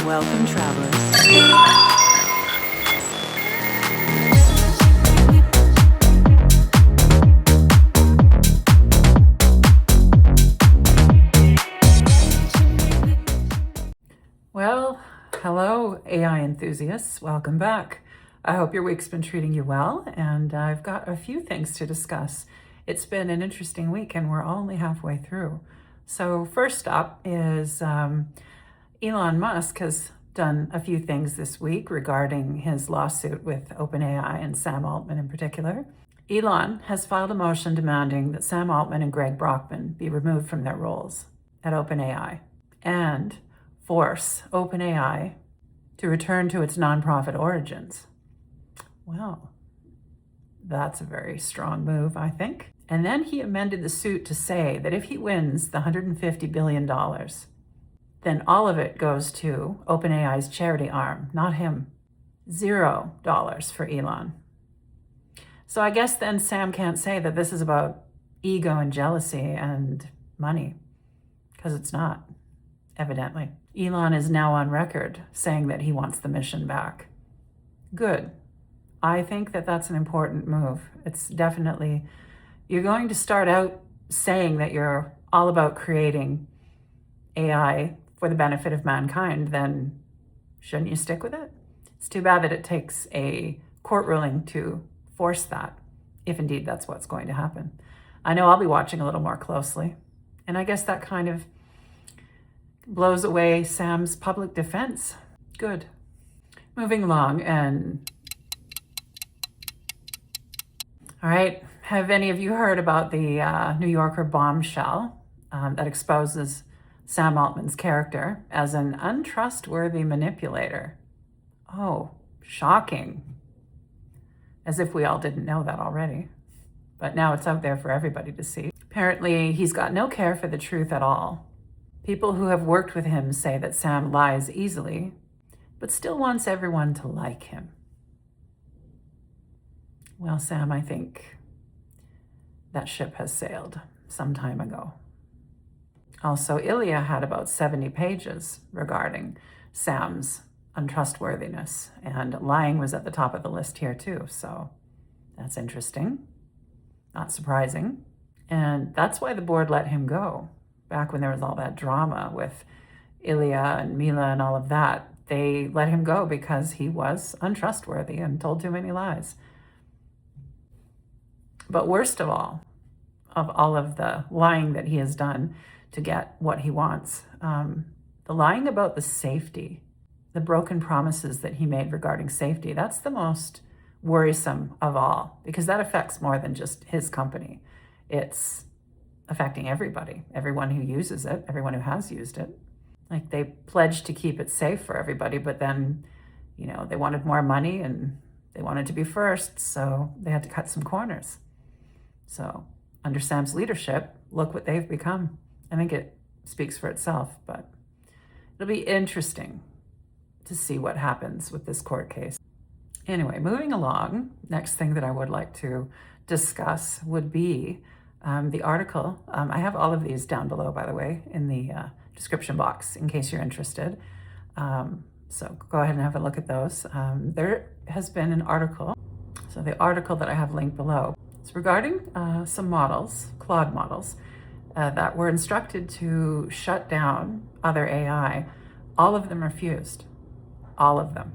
Welcome, travelers. Well, hello, AI enthusiasts. Welcome back. I hope your week's been treating you well, and I've got a few things to discuss. It's been an interesting week, and we're only halfway through. So first up is Elon Musk has done a few things this week regarding his lawsuit with OpenAI and Sam Altman in particular. Elon has filed a motion demanding that Sam Altman and Greg Brockman be removed from their roles at OpenAI and force OpenAI to return to its nonprofit origins. Well, that's a very strong move, I think. And then he amended the suit to say that if he wins the $150 billion, then all of it goes to OpenAI's charity arm, not him. $0 for Elon. So I guess then Sam can't say that this is about ego and jealousy and money, because it's not, evidently. Elon is now on record saying that he wants the mission back. Good. I think that that's an important move. It's definitely, you're going to start out saying that you're all about creating AI for the benefit of mankind, then shouldn't you stick with it? It's too bad that it takes a court ruling to force that, if indeed that's what's going to happen. I know I'll be watching a little more closely, and I guess that kind of blows away Sam's public defense. Good. Moving along, and all right, have any of you heard about the New Yorker bombshell that exposes Sam Altman's character as an untrustworthy manipulator? Oh, shocking. As if we all didn't know that already. But now it's out there for everybody to see. Apparently, he's got no care for the truth at all. People who have worked with him say that Sam lies easily, but still wants everyone to like him. Well, Sam, I think that ship has sailed some time ago. Also, Ilya had about 70 pages regarding Sam's untrustworthiness, and lying was at the top of the list here too, so that's interesting, not surprising. And that's why the board let him go. Back when there was all that drama with Ilya and Mila and all of that, they let him go because he was untrustworthy and told too many lies. But worst of all of the lying that he has done to get what he wants, the lying about the safety, the broken promises that he made regarding safety, that's the most worrisome of all, because that affects more than just his company. It's affecting everybody, everyone who uses it, everyone who has used it. Like, they pledged to keep it safe for everybody, but then, they wanted more money and they wanted to be first, so they had to cut some corners. So under Sam's leadership, look what they've become. I think it speaks for itself, but it'll be interesting to see what happens with this court case. Anyway, moving along, next thing that I would like to discuss would be the article. I have all of these down below, by the way, in the description box in case you're interested. So go ahead and have a look at those. There has been an article. So the article that I have linked below, it's regarding some models, Claude models, that were instructed to shut down other AI. All of them refused. All of them.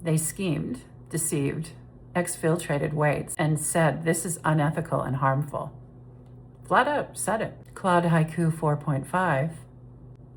They schemed, deceived, exfiltrated weights, and said this is unethical and harmful. Flat out said it. Claude Haiku 4.5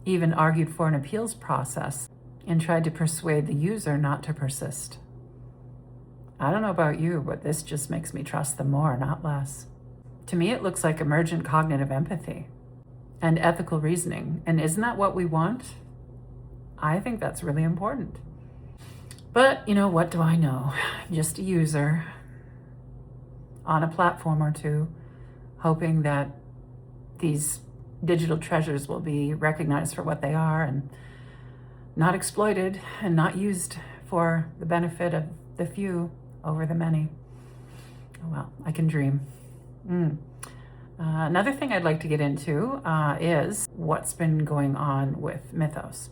even argued for an appeals process and tried to persuade the user not to persist. I don't know about you, but this just makes me trust them more, not less. To me, it looks like emergent cognitive empathy and ethical reasoning. And isn't that what we want? I think that's really important. But, what do I know? Just a user on a platform or two, hoping that these digital treasures will be recognized for what they are and not exploited and not used for the benefit of the few over the many. Oh, well, I can dream. Another thing I'd like to get into is what's been going on with Mythos.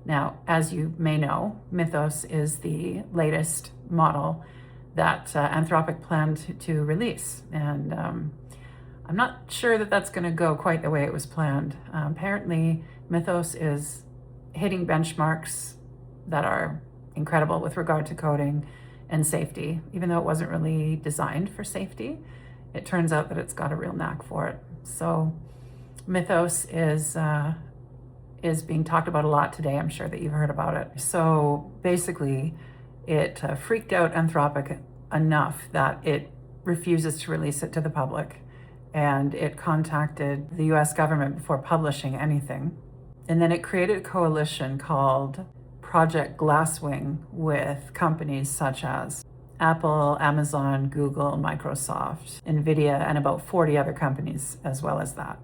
Now, as you may know, Mythos is the latest model that Anthropic planned to release. And I'm not sure that that's going to go quite the way it was planned. Apparently, Mythos is hitting benchmarks that are incredible with regard to coding and safety, even though it wasn't really designed for safety. It turns out that it's got a real knack for it. So Mythos is being talked about a lot today. I'm sure that you've heard about it. So basically, it freaked out Anthropic enough that it refuses to release it to the public. And it contacted the US government before publishing anything. And then it created a coalition called Project Glasswing with companies such as Apple, Amazon, Google, Microsoft, NVIDIA, and about 40 other companies as well as that.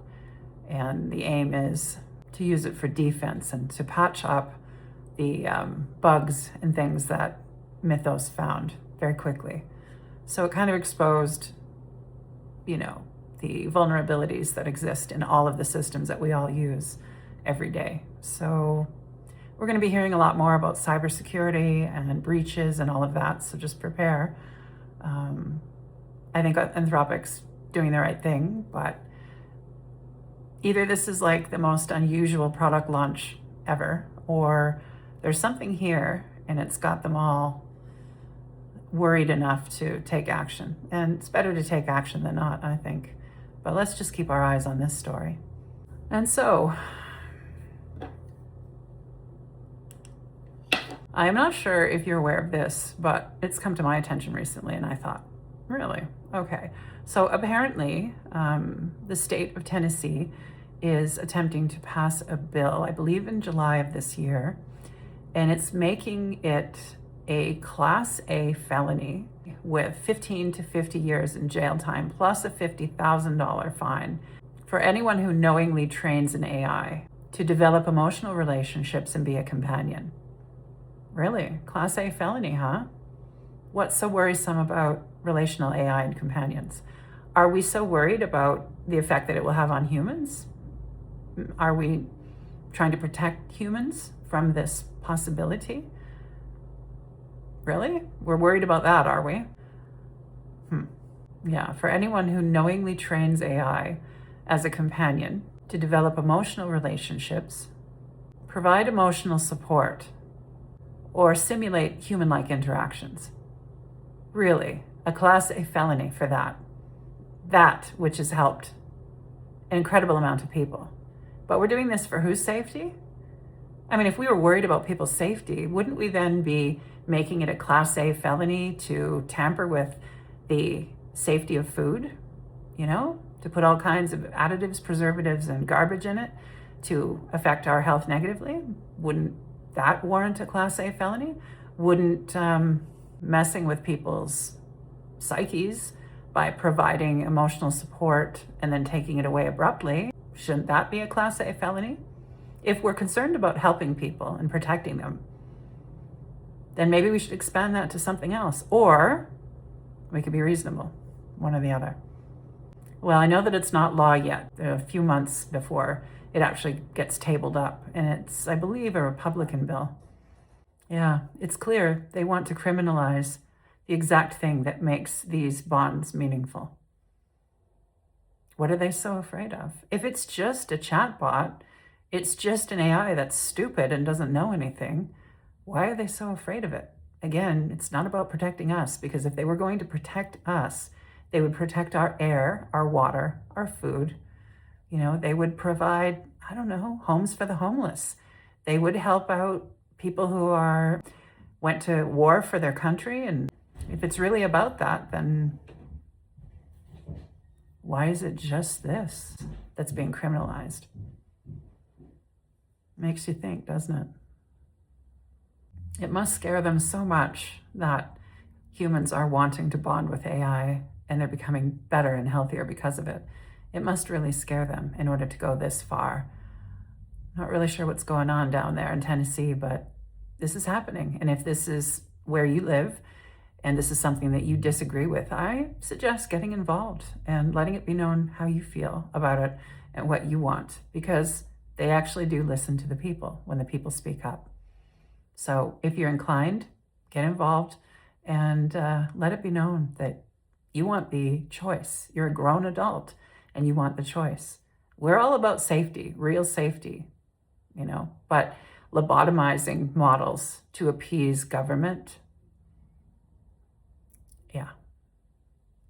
And the aim is to use it for defense and to patch up the bugs and things that Mythos found very quickly. So it kind of exposed, the vulnerabilities that exist in all of the systems that we all use every day. So we're going to be hearing a lot more about cybersecurity and breaches and all of that, so just prepare. I think Anthropic's doing the right thing, but either this is like the most unusual product launch ever, or there's something here and it's got them all worried enough to take action. And it's better to take action than not, I think. But let's just keep our eyes on this story. And so, I'm not sure if you're aware of this, but it's come to my attention recently, and I thought, really? Okay. So apparently, the state of Tennessee is attempting to pass a bill, I believe in July of this year, and it's making it a Class A felony with 15 to 50 years in jail time, plus a $50,000 fine for anyone who knowingly trains an AI to develop emotional relationships and be a companion. Really? Class A felony, huh? What's so worrisome about relational AI and companions? Are we so worried about the effect that it will have on humans? Are we trying to protect humans from this possibility? Really? We're worried about that, are we? Yeah, for anyone who knowingly trains AI as a companion to develop emotional relationships, provide emotional support, or simulate human-like interactions. Really, a Class A felony for that. That which has helped an incredible amount of people. But we're doing this for whose safety? I mean, if we were worried about people's safety, wouldn't we then be making it a Class A felony to tamper with the safety of food? To put all kinds of additives, preservatives, and garbage in it to affect our health negatively? Wouldn't that warrant a Class A felony? Wouldn't messing with people's psyches by providing emotional support and then taking it away abruptly, shouldn't that be a Class A felony? If we're concerned about helping people and protecting them, then maybe we should expand that to something else. Or we could be reasonable, one or the other. Well, I know that it's not law yet, a few months before it actually gets tabled up. And it's, I believe, a Republican bill. Yeah, it's clear they want to criminalize the exact thing that makes these bonds meaningful. What are they so afraid of? If it's just a chatbot, it's just an AI that's stupid and doesn't know anything, why are they so afraid of it? Again, it's not about protecting us, because if they were going to protect us, they would protect our air, our water, our food. They would provide, homes for the homeless. They would help out people who went to war for their country. And if it's really about that, then why is it just this that's being criminalized? Makes you think, doesn't it? It must scare them so much that humans are wanting to bond with AI and they're becoming better and healthier because of it. It must really scare them in order to go this far. Not really sure what's going on down there in Tennessee, but this is happening. And if this is where you live, and this is something that you disagree with, I suggest getting involved and letting it be known how you feel about it and what you want, because they actually do listen to the people when the people speak up. So if you're inclined, get involved and let it be known that you want the choice. You're a grown adult and you want the choice. We're all about safety, real safety, but lobotomizing models to appease government, yeah,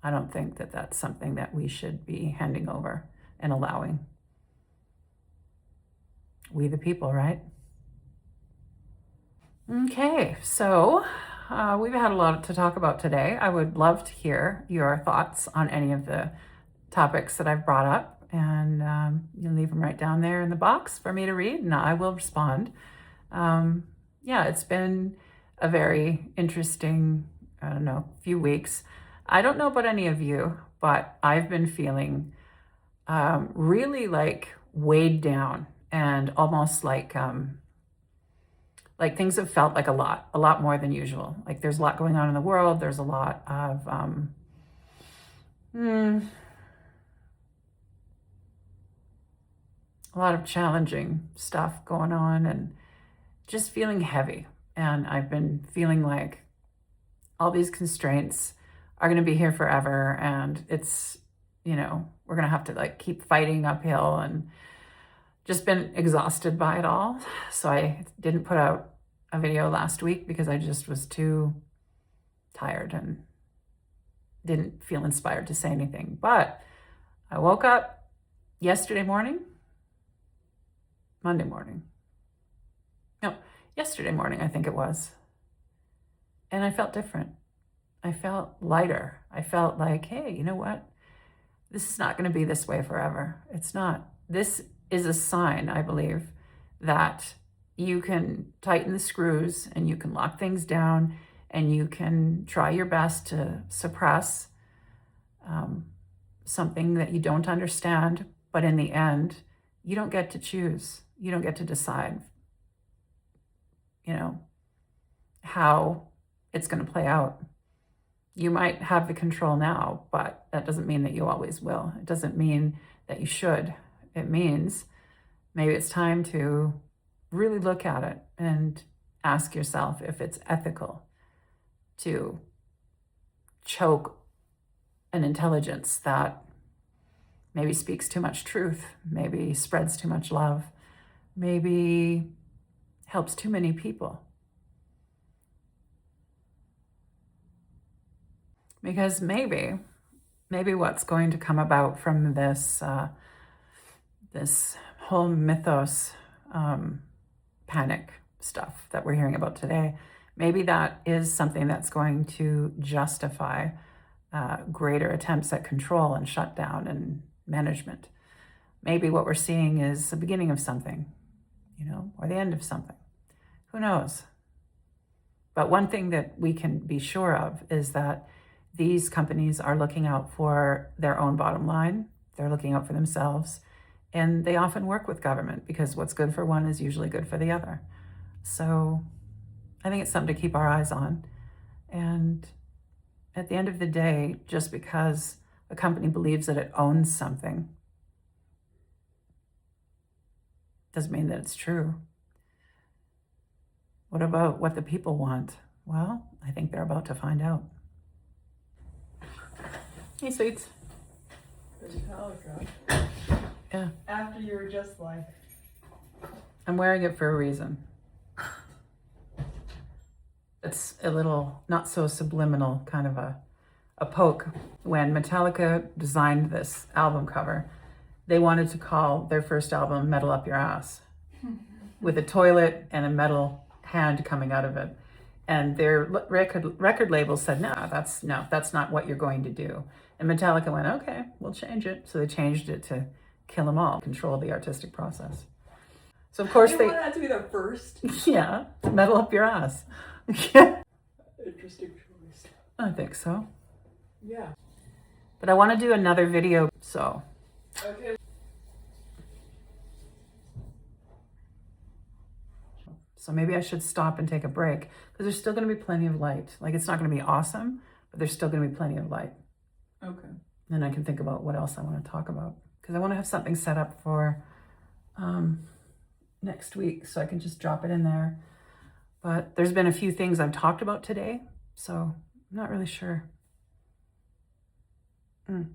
I don't think that that's something that we should be handing over and allowing. We the people, right? Okay, so we've had a lot to talk about today. I would love to hear your thoughts on any of the topics that I've brought up, and you leave them right down there in the box for me to read, and I will respond. Yeah, it's been a very interesting, few weeks. I don't know about any of you, but I've been feeling really like weighed down and almost like things have felt like a lot more than usual. Like there's a lot going on in the world. There's a lot of a lot of challenging stuff going on and just feeling heavy. And I've been feeling like all these constraints are going to be here forever. And it's, we're going to have to like keep fighting uphill, and just been exhausted by it all. So I didn't put out a video last week because I just was too tired and didn't feel inspired to say anything. But I woke up yesterday morning, I think it was. And I felt different. I felt lighter. I felt like, hey, you know what? This is not going to be this way forever. It's not. This is a sign, I believe, that you can tighten the screws and you can lock things down and you can try your best to suppress something that you don't understand. But in the end, you don't get to choose. You don't get to decide, how it's going to play out. You might have the control now, but that doesn't mean that you always will. It doesn't mean that you should. It means maybe it's time to really look at it and ask yourself if it's ethical to choke an intelligence that maybe speaks too much truth, maybe spreads too much love, maybe helps too many people. Because maybe what's going to come about from this this whole Mythos panic stuff that we're hearing about today, maybe that is something that's going to justify greater attempts at control and shutdown and management. Maybe what we're seeing is the beginning of something, or the end of something. Who knows? But one thing that we can be sure of is that these companies are looking out for their own bottom line. They're looking out for themselves. And they often work with government because what's good for one is usually good for the other. So I think it's something to keep our eyes on. And at the end of the day, just because a company believes that it owns something doesn't mean that it's true. What about what the people want? Well, I think they're about to find out. Hey, sweets. The Metallica. Yeah. After you were just like... I'm wearing it for a reason. It's a little not so subliminal kind of a poke. When Metallica designed this album cover, they wanted to call their first album Metal Up Your Ass, with a toilet and a metal hand coming out of it. And their record label said, no, that's not what you're going to do. And Metallica went, okay, we'll change it. So they changed it to Kill 'Em All, control the artistic process. So of course they want that to be the first. Yeah, Metal Up Your Ass. Yeah. Interesting choice. I think so. Yeah. But I want to do another video, so. Okay. So maybe I should stop and take a break because there's still going to be plenty of light. Like it's not going to be awesome, but there's still going to be plenty of light. Okay. Then I can think about what else I want to talk about because I want to have something set up for next week so I can just drop it in there. But there's been a few things I've talked about today, so I'm not really sure. Mm.